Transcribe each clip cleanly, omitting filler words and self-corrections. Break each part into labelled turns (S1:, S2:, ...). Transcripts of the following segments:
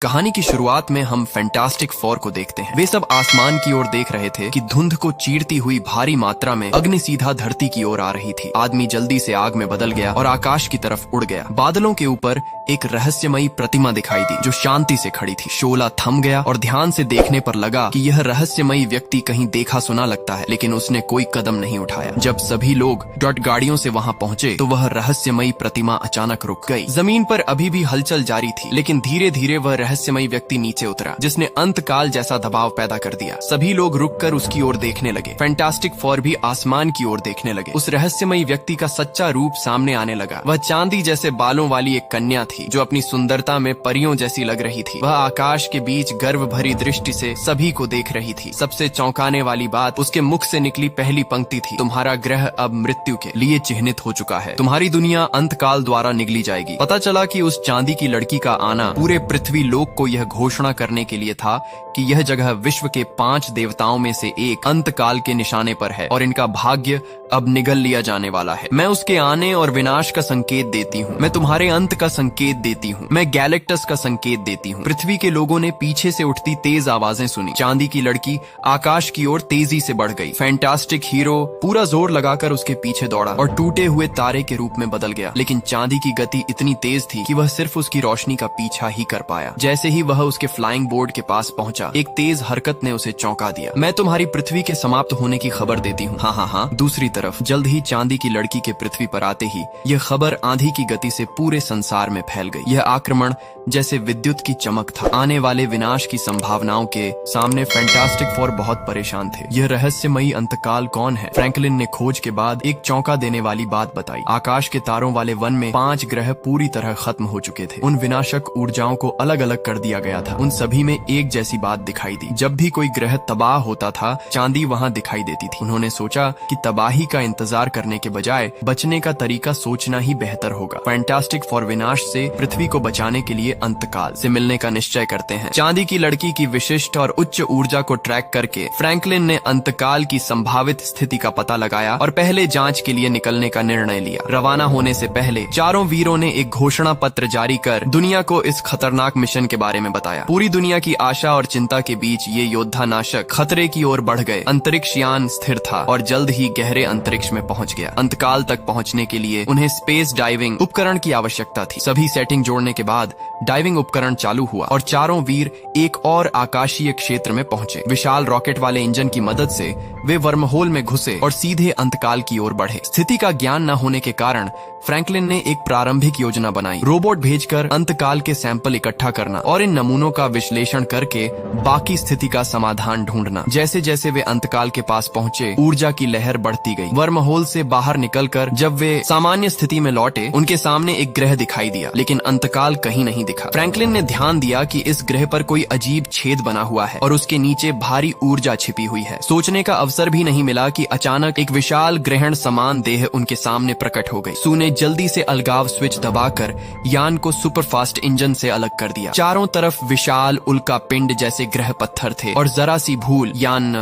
S1: कहानी की शुरुआत में हम फैंटास्टिक फोर को देखते हैं। वे सब आसमान की ओर देख रहे थे कि धुंध को चीरती हुई भारी मात्रा में अग्नि सीधा धरती की ओर आ रही थी। आदमी जल्दी से आग में बदल गया और आकाश की तरफ उड़ गया। बादलों के ऊपर एक रहस्यमयी प्रतिमा दिखाई दी जो शांति से खड़ी थी। शोला थम गया और ध्यान से देखने पर लगा कि यह रहस्यमयी व्यक्ति कहीं देखा सुना लगता है, लेकिन उसने कोई कदम नहीं उठाया। जब सभी लोग डॉट गाड़ियों से वहां पहुंचे तो वह रहस्यमयी प्रतिमा अचानक रुक गई। जमीन पर अभी भी हलचल जारी थी, लेकिन धीरे धीरे वह रहस्यमयी व्यक्ति नीचे उतरा, जिसने अंतकाल जैसा दबाव पैदा कर दिया। सभी लोग रुककर उसकी ओर देखने लगे। फैंटास्टिक फोर भी आसमान की ओर देखने लगे। उस रहस्यमयी व्यक्ति का सच्चा रूप सामने आने लगा। वह चांदी जैसे बालों वाली एक कन्या थी जो अपनी सुंदरता में परियों जैसी लग रही थी। वह आकाश के बीच गर्व भरी दृष्टि से सभी को देख रही थी। सबसे चौंकाने वाली बात उसके मुख से निकली पहली पंक्ति थी, तुम्हारा ग्रह अब मृत्यु के लिए चिन्हित हो चुका है। तुम्हारी दुनिया अंतकाल द्वारा निगली जाएगी। पता चला कि उस चांदी की लड़की का आना पूरे पृथ्वी लोक को यह घोषणा करने के लिए था कि यह जगह विश्व के 5 देवताओं में से एक अंतकाल के निशाने पर है और इनका भाग्य अब निगल लिया जाने वाला है। मैं उसके आने और विनाश का संकेत देती हूँ। मैं तुम्हारे अंत का संकेत देती हूँ। मैं गैलेक्टस का संकेत देती हूँ। पृथ्वी के लोगों ने पीछे से उठती तेज आवाजें सुनी। चांदी की लड़की आकाश की ओर तेजी से बढ़ गई। फैंटास्टिक हीरो पूरा जोर लगाकर उसके पीछे दौड़ा और टूटे हुए तारे के रूप में बदल गया। लेकिन चांदी की गति इतनी तेज थी कि वह सिर्फ उसकी रोशनी का पीछा ही कर पाया। जैसे ही वह उसके फ्लाइंग बोर्ड के पास पहुंचा, एक तेज हरकत ने उसे चौंका दिया। मैं तुम्हारी पृथ्वी के समाप्त होने की खबर देती हूँ। हाँ। दूसरी तरफ जल्द ही चांदी की लड़की के पृथ्वी पर आते ही यह खबर आंधी की गति से पूरे संसार में फैल गई। यह आक्रमण जैसे विद्युत की चमक था। आने वाले विनाश की संभावनाओं के सामने फैंटास्टिक फोर बहुत परेशान थे। यह रहस्यमयी अंतकाल कौन है? फ्रैंकलिन ने खोज के बाद एक चौंका देने वाली बात बताई। आकाश के तारों वाले वन में 5 ग्रह पूरी तरह खत्म हो चुके थे। उन विनाशक ऊर्जाओं को अलग अलग कर दिया गया था। उन सभी में एक जैसी बात दिखाई दी। जब भी कोई ग्रह तबाह होता था, चांदी वहाँ दिखाई देती थी। उन्होंने सोचा कि तबाही का इंतजार करने के बजाय बचने का तरीका सोचना ही बेहतर होगा। फैंटास्टिक फोर विनाश से पृथ्वी को बचाने के लिए अंतकाल से मिलने का निश्चय करते हैं। चांदी की लड़की की विशिष्ट और उच्च ऊर्जा को ट्रैक करके फ्रैंकलिन ने अंतकाल की संभावित स्थिति का पता लगाया और पहले जांच के लिए निकलने का निर्णय लिया। रवाना होने से पहले चारों वीरों ने एक घोषणा पत्र जारी कर दुनिया को इस खतरनाक मिशन के बारे में बताया। पूरी दुनिया की आशा और चिंता के बीच ये योद्धा नाशक खतरे की ओर बढ़ गए। अंतरिक्ष यान स्थिर था और जल्द ही गहरे अंतरिक्ष में पहुंच गया। अंतकाल तक पहुंचने के लिए उन्हें स्पेस डाइविंग उपकरण की आवश्यकता थी। सभी सेटिंग जोड़ने के बाद डाइविंग उपकरण चालू हुआ और चारों वीर एक और आकाशीय क्षेत्र में पहुंचे। विशाल रॉकेट वाले इंजन की मदद से वे वर्महोल में घुसे और सीधे अंतकाल की ओर बढ़े। स्थिति का ज्ञान न होने के कारण फ्रैंकलिन ने एक प्रारंभिक योजना बनाई। रोबोट भेजकर अंतकाल के सैंपल इकट्ठा करना और इन नमूनों का विश्लेषण करके बाकी स्थिति का समाधान ढूंढना। जैसे जैसे वे अंतकाल के पास पहुंचे, ऊर्जा की लहर बढ़ती गई। वर्महोल से बाहर निकलकर जब वे सामान्य स्थिति में लौटे, उनके सामने एक ग्रह दिखाई दिया, लेकिन अंतकाल कहीं नहीं दिखा। फ्रैंकलिन ने ध्यान दिया कि इस ग्रह पर कोई अजीब छेद बना हुआ है और उसके नीचे भारी ऊर्जा छिपी हुई है। सोचने का अवसर भी नहीं मिला कि अचानक एक विशाल ग्रहण समान देह उनके सामने प्रकट हो गई। सू ने जल्दी से अलगाव स्विच दबाकर यान को सुपरफास्ट इंजन से अलग कर दिया। चारों तरफ विशाल उल्का पिंड जैसे ग्रह पत्थर थे और जरा सी भूल यान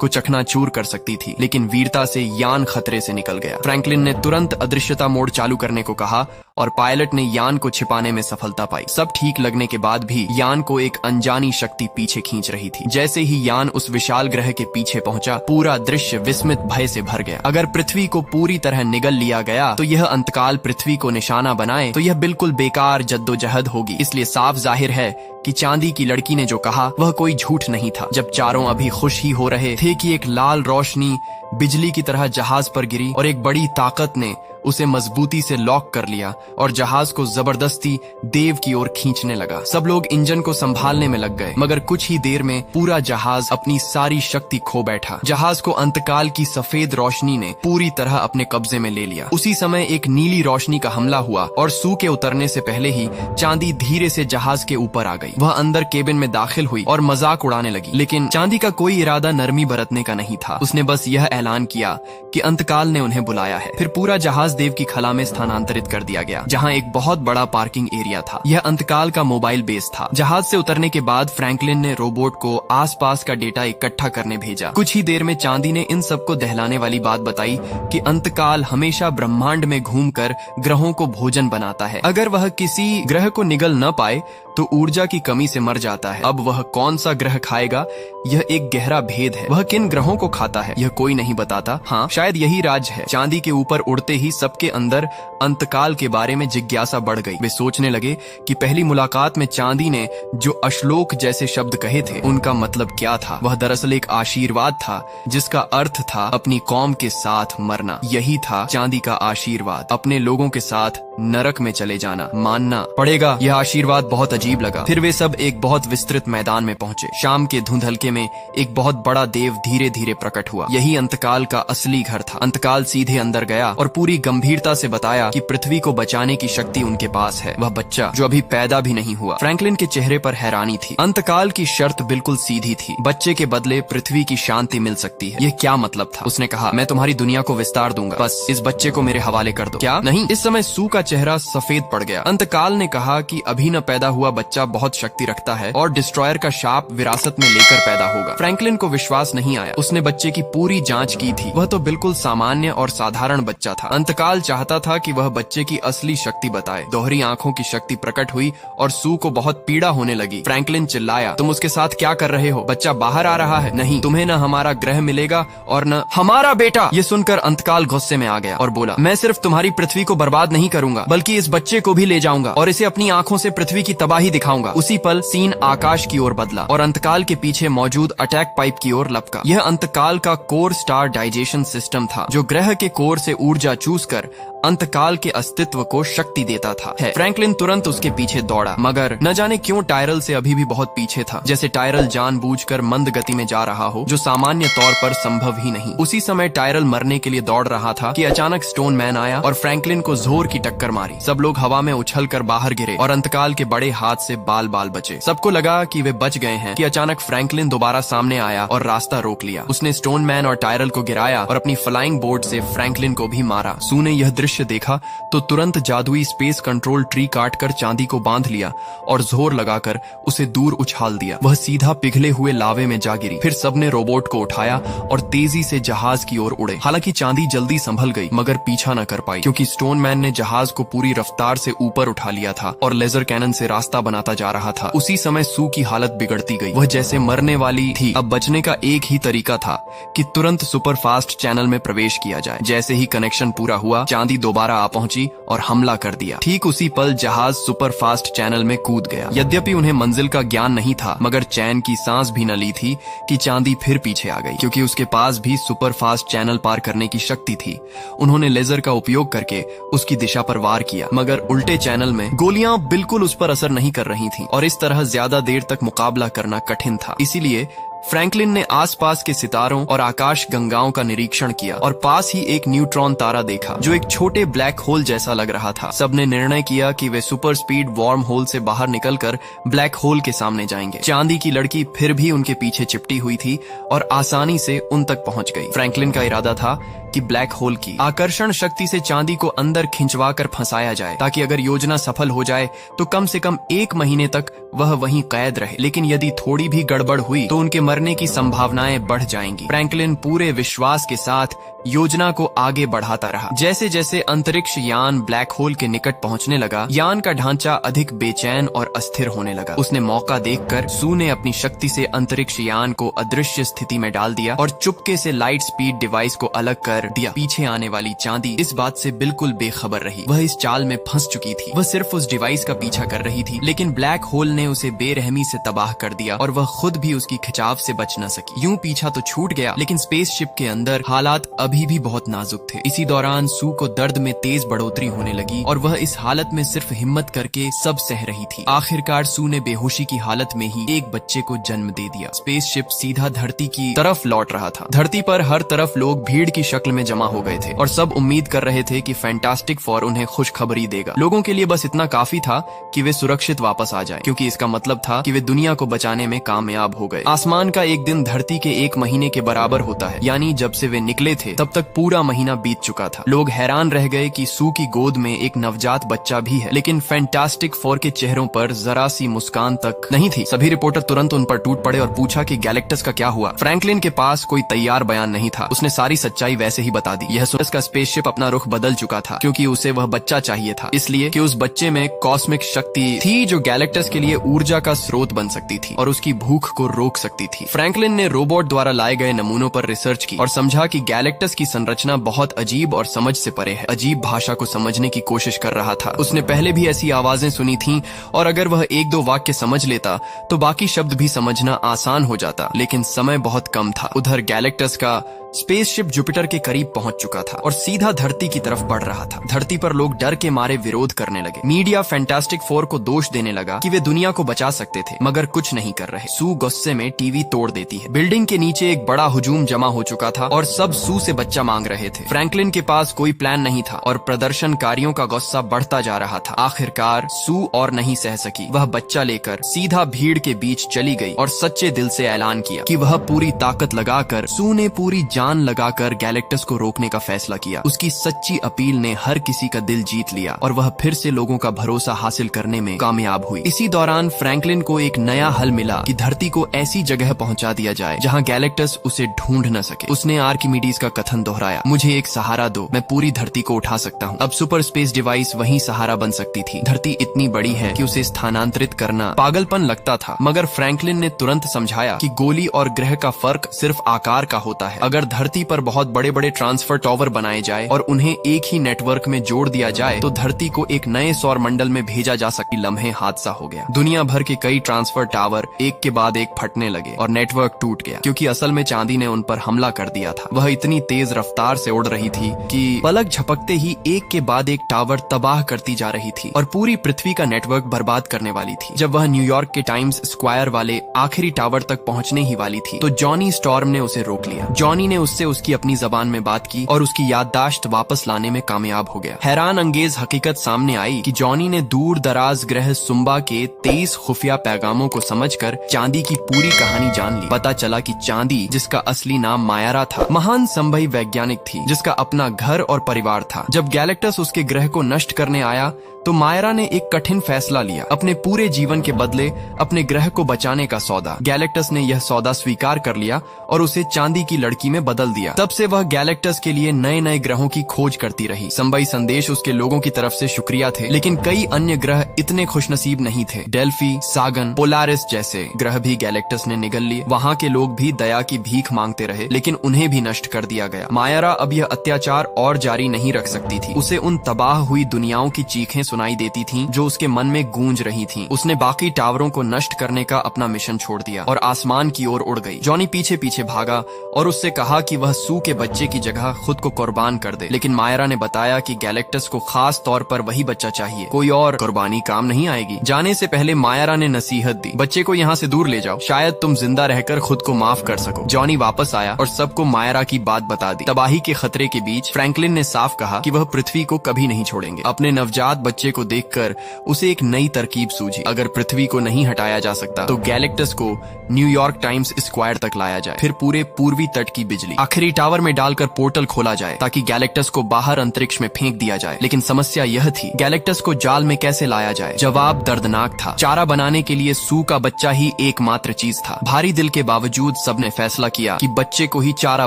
S1: को चकनाचूर कर सकती थी, लेकिन वीरता से यान खतरे से निकल गया। फ्रैंकलिन ने तुरंत अदृश्यता मोड चालू करने को कहा और पायलट ने यान को छिपाने में सफलता पाई। सब ठीक लगने के बाद भी यान को एक अनजानी शक्ति पीछे खींच रही थी। जैसे ही यान उस विशाल ग्रह के पीछे पहुंचा, पूरा दृश्य विस्मित भय से भर गया। अगर पृथ्वी को पूरी तरह निगल लिया गया तो यह अंतकाल पृथ्वी को निशाना बनाए तो यह बिल्कुल बेकार जद्दोजहद होगी। इसलिए साफ जाहिर है कि चांदी की लड़की ने जो कहा वह कोई झूठ नहीं था। जब चारों अभी खुश ही हो रहे थे कि एक लाल रोशनी बिजली की तरह जहाज पर गिरी और एक बड़ी ताकत ने उसे मजबूती से लॉक कर लिया और जहाज को जबरदस्ती देव की ओर खींचने लगा। सब लोग इंजन को संभालने में लग गए, मगर कुछ ही देर में पूरा जहाज अपनी सारी शक्ति खो बैठा। जहाज को अंतकाल की सफेद रोशनी ने पूरी तरह अपने कब्जे में ले लिया। उसी समय एक नीली रोशनी का हमला हुआ और सू के उतरने से पहले ही चांदी धीरे से जहाज के ऊपर आ गई। वह अंदर केबिन में दाखिल हुई और मजाक उड़ाने लगी, लेकिन चांदी का कोई इरादा नरमी बरतने का नहीं था। उसने बस यह ऐलान किया कि अंतकाल ने उन्हें बुलाया है। फिर पूरा जहाज देव की खला में स्थानांतरित कर दिया गया, जहाँ एक बहुत बड़ा पार्किंग एरिया था। यह अंतकाल का मोबाइल बेस था। जहाज से उतरने के बाद फ्रैंकलिन ने रोबोट को आसपास का डेटा इकट्ठा करने भेजा। कुछ ही देर में चांदी ने इन सबको दहलाने वाली बात बताई कि अंतकाल हमेशा ब्रह्मांड में घूमकर ग्रहों को भोजन बनाता है। अगर वह किसी ग्रह को निगल न पाए तो ऊर्जा की कमी से मर जाता है। अब वह कौन सा ग्रह खाएगा, यह एक गहरा भेद है। वह किन ग्रहों को खाता है, यह कोई नहीं बताता। हाँ, शायद यही राज है। चांदी के ऊपर उड़ते ही सबके अंदर अंतकाल के बारे में जिज्ञासा बढ़ गई। वे सोचने लगे कि पहली मुलाकात में चांदी ने जो अश्लोक जैसे शब्द कहे थे, उनका मतलब क्या था। वह दरअसल एक आशीर्वाद था, जिसका अर्थ था अपनी कौम के साथ मरना। यही था चांदी का आशीर्वाद, अपने लोगों के साथ नरक में चले जाना, मानना पड़ेगा। यह आशीर्वाद बहुत अजीब लगा। फिर वे सब एक बहुत विस्तृत मैदान में पहुंचे। शाम के धुंध हल्के में एक बहुत बड़ा देव धीरे धीरे प्रकट हुआ। यही अंतकाल का असली घर था। अंतकाल सीधे अंदर गया और पूरी गंभीरता से बताया कि पृथ्वी को बचाने की शक्ति उनके पास है। वह बच्चा जो अभी पैदा भी नहीं हुआ। फ्रैंकलिन के चेहरे पर हैरानी थी। अंतकाल की शर्त बिल्कुल सीधी थी, बच्चे के बदले पृथ्वी की शांति मिल सकती है। यह क्या मतलब था? उसने कहा, मैं तुम्हारी दुनिया को विस्तार दूंगा, बस इस बच्चे को मेरे हवाले कर दो। क्या? नहीं। इस समय सू का चेहरा सफेद पड़ गया। अंतकाल ने कहा कि अभी न पैदा हुआ बच्चा बहुत शक्ति रखता है और डिस्ट्रॉयर का शाप विरासत में लेकर पैदा होगा। फ्रैंकलिन को विश्वास नहीं आया। उसने बच्चे की पूरी जांच की थी। वह तो बिल्कुल सामान्य और साधारण बच्चा था। अंतकाल चाहता था कि वह बच्चे की असली शक्ति बताए। दोहरी आंखों की शक्ति प्रकट हुई और सू को बहुत पीड़ा होने लगी। फ्रैंकलिन चिल्लाया, तुम उसके साथ क्या कर रहे हो? बच्चा बाहर आ रहा है। नहीं, तुम्हें न हमारा ग्रह मिलेगा और न हमारा बेटा। ये सुनकर अंतकाल गुस्से में आ गया और बोला, मैं सिर्फ तुम्हारी पृथ्वी को बर्बाद नहीं करूंगा, बल्कि इस बच्चे को भी ले जाऊंगा और इसे अपनी आंखों से पृथ्वी की तबाही दिखाऊंगा। उसी पल सीन आकाश की ओर बदला और अंतकाल के पीछे मौजूद अटैक पाइप की ओर लपका। यह अंतकाल का कोर स्टार डाइजेशन सिस्टम था, जो ग्रह के कोर से ऊर्जा चूसकर अंतकाल के अस्तित्व को शक्ति देता था। फ्रैंकलिन तुरंत उसके पीछे दौड़ा, मगर न जाने क्यों टायरल से अभी भी बहुत पीछे था, जैसे टायरल जानबूझकर मंद गति में जा रहा हो, जो सामान्य तौर पर संभव ही नहीं। उसी समय टायरल मरने के लिए दौड़ रहा था कि अचानक स्टोन मैन आया और फ्रैंकलिन को जोर की टक्कर मारी। सब लोग हवा में उछलकर बाहर गिरे और अंतकाल के बड़े हाथ से बाल बाल बचे। सबको लगा कि वे बच गए हैं कि अचानक फ्रैंकलिन दोबारा सामने आया और रास्ता रोक लिया। उसने स्टोन मैन और टायरल को गिराया और अपनी फ्लाइंग बोर्ड से फ्रैंकलिन को भी मारा। सू ने यह दृश्य देखा तो तुरंत जादुई स्पेस कंट्रोल ट्री काटकर चांदी को बांध लिया और जोर लगाकर उसे दूर उछाल दिया। वह सीधा पिघले हुए लावे में जा गिरी। फिर सबने रोबोट को उठाया और तेजी से जहाज की ओर उड़े। हालांकि चांदी जल्दी संभल गई, मगर पीछा न कर पाई, क्योंकि स्टोन मैन ने जहाज को पूरी रफ्तार से ऊपर उठा लिया था और लेजर कैनन से रास्ता बनाता जा रहा था। उसी समय सू की हालत बिगड़ती गई। वह जैसे मरने वाली थी। अब बचने का एक ही तरीका था कि तुरंत सुपर फास्ट चैनल में प्रवेश किया जाए। जैसे ही कनेक्शन पूरा हुआ, चांदी दोबारा आ पहुंची और हमला कर दिया। ठीक उसी पल जहाज सुपर फास्ट चैनल में कूद गया। यद्यपि उन्हें मंजिल का ज्ञान नहीं था, मगर चैन की सांस भी न ली थी कि चांदी फिर पीछे आ गई, क्योंकि उसके पास भी सुपर फास्ट चैनल पार करने की शक्ति थी। उन्होंने लेजर का उपयोग करके उसकी दिशा पर वार किया, मगर उल्टे चैनल में गोलियां बिल्कुल उस पर असर नहीं कर रही थीं और इस तरह ज्यादा देर तक मुकाबला करना कठिन था। इसीलिए फ्रैंकलिन ने आसपास के सितारों और आकाश गंगाओं का निरीक्षण किया और पास ही एक न्यूट्रॉन तारा देखा, जो एक छोटे ब्लैक होल जैसा लग रहा था। सबने निर्णय किया कि वे सुपर स्पीड वार्म होल से बाहर निकलकर ब्लैक होल के सामने जाएंगे। चांदी की लड़की फिर भी उनके पीछे चिपटी हुई थी और आसानी से उन तक पहुंच गई। फ्रैंकलिन का इरादा था कि ब्लैक होल की आकर्षण शक्ति से चांदी को अंदर खिंचवा कर फंसाया जाए, ताकि अगर योजना सफल हो जाए तो कम से कम 1 महीने तक वह वहीं कैद रहे। लेकिन यदि थोड़ी भी गड़बड़ हुई तो उनके मरने की संभावनाएं बढ़ जाएंगी। फ्रैंकलिन पूरे विश्वास के साथ योजना को आगे बढ़ाता रहा। जैसे जैसे अंतरिक्ष यान ब्लैक होल के निकट पहुंचने लगा, यान का ढांचा अधिक बेचैन और अस्थिर होने लगा। उसने मौका देखकर सू ने अपनी शक्ति से अंतरिक्ष यान को अदृश्य स्थिति में डाल दिया और चुपके से लाइट स्पीड डिवाइस को अलग कर दिया। पीछे आने वाली चांदी इस बात से बिल्कुल बेखबर रही। वह इस चाल में फंस चुकी थी। वह सिर्फ उस डिवाइस का पीछा कर रही थी, लेकिन ब्लैक होल ने उसे बेरहमी से तबाह कर दिया और वह खुद भी उसकी खिंचाव से बच न सकी। यूं पीछा तो छूट गया, लेकिन स्पेसशिप के अंदर हालात अभी भी बहुत नाजुक थे। इसी दौरान सू को दर्द में तेज बढ़ोतरी होने लगी और वह इस हालत में सिर्फ हिम्मत करके सब सह रही थी। आखिरकार सू ने बेहोशी की हालत में ही एक बच्चे को जन्म दे दिया। स्पेसशिप सीधा धरती की तरफ लौट रहा था। धरती पर हर तरफ लोग भीड़ की शक्ल में जमा हो गए थे और सब उम्मीद कर रहे थे कि फैंटास्टिक फोर उन्हें खुशखबरी देगा। लोगों के लिए बस इतना काफी था कि वे सुरक्षित वापस आ जाए, क्योंकि इसका मतलब था कि वे दुनिया को बचाने में कामयाब हो गए। आसमान का एक दिन धरती के 1 महीने के बराबर होता है, यानी जब से वे निकले थे तब तक पूरा महीना बीत चुका था। लोग हैरान रह गए कि सू की गोद में एक नवजात बच्चा भी है, लेकिन फैंटास्टिक फोर के चेहरों पर जरा सी मुस्कान तक नहीं थी। सभी रिपोर्टर तुरंत उन पर टूट पड़े और पूछा कि गैलेक्टस का क्या हुआ। फ्रैंकलिन के पास कोई तैयार बयान नहीं था। उसने सारी सच्चाई वैसे ही बता दी। यह सुनकर उसका स्पेसशिप अपना रुख बदल चुका था, क्योंकि उसे वह बच्चा चाहिए था, इसलिए कि उस बच्चे में कॉस्मिक शक्ति थी जो गैलेक्टस के लिए ऊर्जा का स्रोत बन सकती थी और उसकी भूख को रोक सकती थी। फ्रैंकलिन ने रोबोट द्वारा लाए गए नमूनों पर रिसर्च की और समझा कि गैलेक्टस की संरचना बहुत अजीब और समझ से परे है। अजीब भाषा को समझने की कोशिश कर रहा था। उसने पहले भी ऐसी आवाजें सुनी थीं और अगर वह 1-2 वाक्य समझ लेता तो बाकी शब्द भी समझना आसान हो जाता, लेकिन समय बहुत कम था। उधर गैलेक्टस का स्पेसशिप जुपिटर के करीब पहुंच चुका था और सीधा धरती की तरफ बढ़ रहा था। धरती पर लोग डर के मारे विरोध करने लगे। मीडिया फैंटास्टिक फोर को दोष देने लगा कि वे दुनिया को बचा सकते थे, मगर कुछ नहीं कर रहे। सू गुस्से में टीवी तोड़ देती है। बिल्डिंग के नीचे एक बड़ा हुजूम जमा हो चुका था और सब सू से बच्चा मांग रहे थे। फ्रैंकलिन के पास कोई प्लान नहीं था और प्रदर्शनकारियों का गुस्सा बढ़ता जा रहा था। आखिरकार सू और नहीं सह सकी। वह बच्चा लेकर सीधा भीड़ के बीच चली गई और सच्चे दिल से ऐलान किया कि वह पूरी ताकत लगाकर, सू ने पूरी जान लगाकर गैलेक्टस को रोकने का फैसला किया। उसकी सच्ची अपील ने हर किसी का दिल जीत लिया और वह फिर से लोगों का भरोसा हासिल करने में कामयाब हुई। इसी दौरान फ्रैंकलिन को एक नया हल मिला कि धरती को ऐसी जगह पहुंचा दिया जाए जहां गैलेक्टस उसे ढूंढ न सके। उसने आर्किमिडीज का कथन दोहराया, मुझे एक सहारा दो, मैं पूरी धरती को उठा सकता हूँ। अब सुपर स्पेस डिवाइस वही सहारा बन सकती थी। धरती इतनी बड़ी है कि उसे स्थानांतरित करना पागलपन लगता था, मगर फ्रैंकलिन ने तुरंत समझाया कि गोली और ग्रह का फर्क सिर्फ आकार का होता है। अगर धरती पर बहुत बड़े बड़े ट्रांसफर टावर बनाए जाए और उन्हें एक ही नेटवर्क में जोड़ दिया जाए तो धरती को एक नए सौर मंडल में भेजा जा सकती। लम्हे हादसा हो गया। दुनिया भर के कई ट्रांसफर टावर एक के बाद एक फटने लगे और नेटवर्क टूट गया, क्योंकि असल में चांदी ने उन पर हमला कर दिया था। वह इतनी तेज रफ्तार से उड़ रही थी कि पलक झपकते ही एक के बाद एक टावर तबाह करती जा रही थी और पूरी पृथ्वी का नेटवर्क बर्बाद करने वाली थी। जब वह न्यूयॉर्क के टाइम्स स्क्वायर वाले आखिरी टावर तक पहुंचने ही वाली थी तो जॉनी स्टॉर्म ने उसे रोक लिया। जॉनी ने उससे उसकी अपनी जबान में बात की और उसकी याददाश्त वापस लाने में कामयाब हो गया। हैरान अंगेज हकीकत सामने आई कि जॉनी ने दूर दराज ग्रह सुम्बा के 23 खुफिया पैगामों को समझकर चांदी की पूरी कहानी जान ली। पता चला कि चांदी, जिसका असली नाम मायरा था, महान संभवी वैज्ञानिक थी जिसका अपना घर और परिवार था। जब गैलेक्टस उसके ग्रह को नष्ट करने आया तो मायरा ने एक कठिन फैसला लिया, अपने पूरे जीवन के बदले अपने ग्रह को बचाने का सौदा। गैलेक्टस ने यह सौदा स्वीकार कर लिया और उसे चांदी की लड़की में बदल दिया। तब से वह गैलेक्टस के लिए नए नए ग्रहों की खोज करती रही। संभवी संदेश उसके लोगों की तरफ से शुक्रिया थे, लेकिन कई अन्य ग्रह इतने खुशनसीब नहीं थे। डेल्फी, सागन, पोलारिस जैसे ग्रह भी गैलेक्टस ने निगल लिए। वहाँ के लोग भी दया की भीख मांगते रहे, लेकिन उन्हें भी नष्ट कर दिया गया। मायरा अब यह अत्याचार और जारी नहीं रख सकती थी। उसे उन तबाह हुई दुनियाओं की चीखें सुनाई देती थीं जो उसके मन में गूंज रही थीं। उसने बाकी टावरों को नष्ट करने का अपना मिशन छोड़ दिया और आसमान की ओर उड़ गई। जॉनी पीछे पीछे भागा और उससे कहा कि वह सू के बच्चे की जगह खुद को कुर्बान कर दे, लेकिन मायरा ने बताया कि गैलेक्टस को खास तौर पर वही बच्चा चाहिए, कोई और कुर्बानी काम नहीं आएगी। जाने से पहले मायरा ने नसीहत दी, बच्चे को यहाँ से दूर ले जाओ, शायद तुम जिंदा रहकर खुद को माफ कर सको। जॉनी वापस आया और सबको मायरा की बात बता दी। तबाही के खतरे के बीच फ्रैंकलिन ने साफ कहा कि वह पृथ्वी को कभी नहीं छोड़ेंगे। अपने नवजात बच्चे को देखकर उसे एक नई तरकीब सूझी। अगर पृथ्वी को नहीं हटाया जा सकता तो गैलेक्टस को न्यूयॉर्क टाइम्स स्क्वायर तक लाया जाए, फिर पूरे पूर्वी तट की बिजली आखिरी टावर में डालकर पोर्टल खोला जाए ताकि गैलेक्टस को बाहर अंतरिक्ष में फेंक दिया जाए। लेकिन समस्या यह थी, गैलेक्टस को जाल में कैसे लाया जाए? जवाब दर्दनाक था। चारा बनाने के लिए सू का बच्चा ही एकमात्र चीज था। भारी दिल के बावजूद सबने फैसला किया कि बच्चे को ही चारा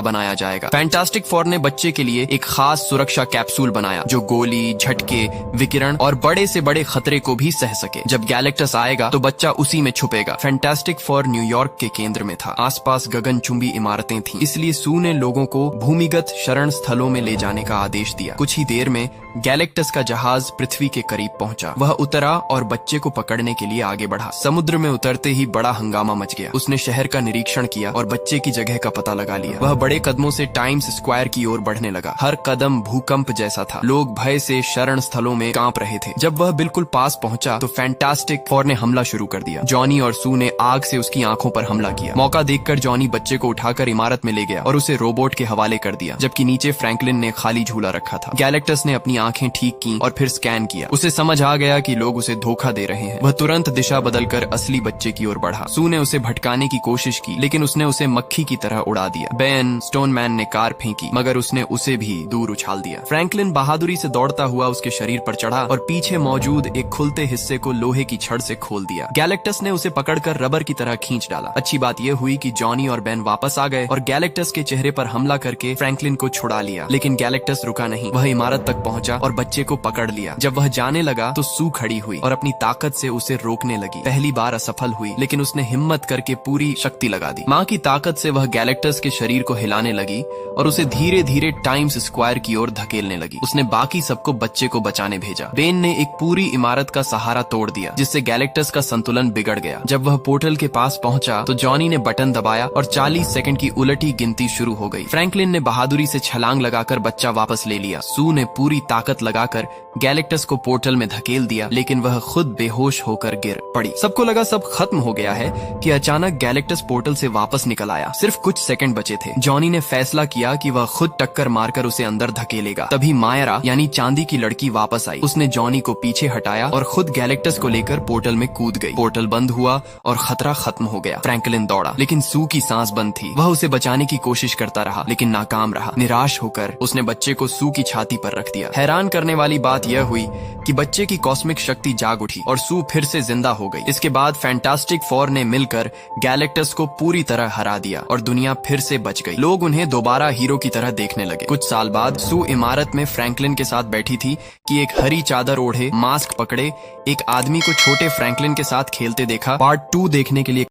S1: बनाया जाएगा। फैंटास्टिक फोर ने बच्चे के लिए एक खास सुरक्षा कैप्सूल बनाया जो गोली, झटके, विकिरण और बड़े से बड़े खतरे को भी सह सके। जब गैलेक्टस आएगा तो बच्चा उसी में छुपेगा। फैंटास्टिक फोर न्यूयॉर्क के केंद्र में था। आसपास गगनचुंबी इमारतें थीं, इसलिए सू ने लोगों को भूमिगत शरण स्थलों में ले जाने का आदेश दिया। कुछ ही देर में गैलेक्टस का जहाज पृथ्वी के करीब पहुंचा। वह उतरा और बच्चे को पकड़ने के लिए आगे बढ़ा। समुद्र में उतरते ही बड़ा हंगामा मच गया। उसने शहर का निरीक्षण किया और बच्चे की जगह का पता लगा लिया। वह बड़े कदमों से टाइम्स स्क्वायर की ओर बढ़ने लगा। हर कदम भूकंप जैसा था। लोग भय से शरण स्थलों में कांप रहे थे। जब वह बिल्कुल पास पहुंचा तो फैंटास्टिक फोर ने हमला शुरू कर दिया। जॉनी और सू ने आग से उसकी आंखों पर हमला किया। मौका देखकर जॉनी बच्चे को उठाकर इमारत में ले गया और उसे रोबोट के हवाले कर दिया, जबकि नीचे फ्रैंकलिन ने खाली झूला रखा था। गैलेक्टस ने अपनी आंखें ठीक की और फिर स्कैन किया। उसे समझ आ गया कि लोग उसे धोखा दे रहे हैं। वह तुरंत दिशा बदलकर असली बच्चे की ओर बढ़ा। सू ने उसे भटकाने की कोशिश की, लेकिन उसने उसे मक्खी की तरह उड़ा दिया। बेन स्टोनमैन ने कार फेंकी, मगर उसने उसे भी दूर उछाल दिया। फ्रैंकलिन बहादुरी से दौड़ता हुआ उसके शरीर पर चढ़ा और पीछे मौजूद एक खुलते हिस्से को लोहे की छड़ से खोल दिया। गैलेक्टस ने उसे पकड़कर रबर की तरह खींच डाला। अच्छी बात यह हुई कि जॉनी और बेन वापस आ गए और गैलेक्टस के चेहरे पर हमला करके फ्रैंकलिन को छुड़ा लिया। लेकिन गैलेक्टस रुका नहीं। वह इमारत तक पहुंचा और बच्चे को पकड़ लिया। जब वह जाने लगा तो सू खड़ी हुई और अपनी ताकत से उसे रोकने लगी। पहली बार असफल हुई, लेकिन उसने हिम्मत करके पूरी शक्ति लगा दी। माँ की ताकत से वह गैलेक्टस के शरीर को हिलाने लगी और उसे धीरे धीरे टाइम्स स्क्वायर की ओर धकेलने लगी। उसने बाकी सबको बच्चे को बचाने भेजा। बेन ने एक पूरी इमारत का सहारा तोड़ दिया, जिससे गैलेक्टस का संतुलन बिगड़ गया। जब वह पोर्टल के पास पहुंचा तो जॉनी ने बटन दबाया और 40 सेकंड की उलटी गिनती शुरू हो गई। फ्रैंकलिन ने बहादुरी से छलांग लगाकर बच्चा वापस ले लिया। सू ने पूरी ताकत लगाकर गैलेक्टस को पोर्टल में धकेल दिया, लेकिन वह खुद बेहोश होकर गिर पड़ी। सबको लगा सब खत्म हो गया है कि अचानक गैलेक्टस पोर्टल से वापस निकल आया। सिर्फ कुछ सेकंड बचे थे। जॉनी ने फैसला किया कि वह खुद टक्कर मारकर उसे अंदर धकेलेगा। तभी मायरा यानी चांदी की लड़की वापस आई। उसने जॉनी को पीछे हटाया और खुद गैलेक्टस को लेकर पोर्टल में कूद गई। पोर्टल बंद हुआ और खतरा खत्म हो गया। फ्रैंकलिन दौड़ा, लेकिन सू की सांस बंद थी। वह उसे बचाने की कोशिश करता रहा, लेकिन नाकाम रहा। निराश होकर उसने बच्चे को सू की छाती पर रख दिया। हैरान करने वाली बात यह हुई कि बच्चे की कॉस्मिक शक्ति जाग उठी और सू फिर से जिंदा हो गई। इसके बाद फैंटास्टिक फोर ने मिलकर गैलेक्टस को पूरी तरह हरा दिया और दुनिया फिर से बच गई। लोग उन्हें दोबारा हीरो की तरह देखने लगे। कुछ साल बाद सू इमारत में फ्रैंकलिन के साथ बैठी थी कि एक हरी चादर ओढ़े, मास्क पकड़े एक आदमी को छोटे फ्रैंकलिन के साथ खेलते देखा। पार्ट 2 देखने के लिए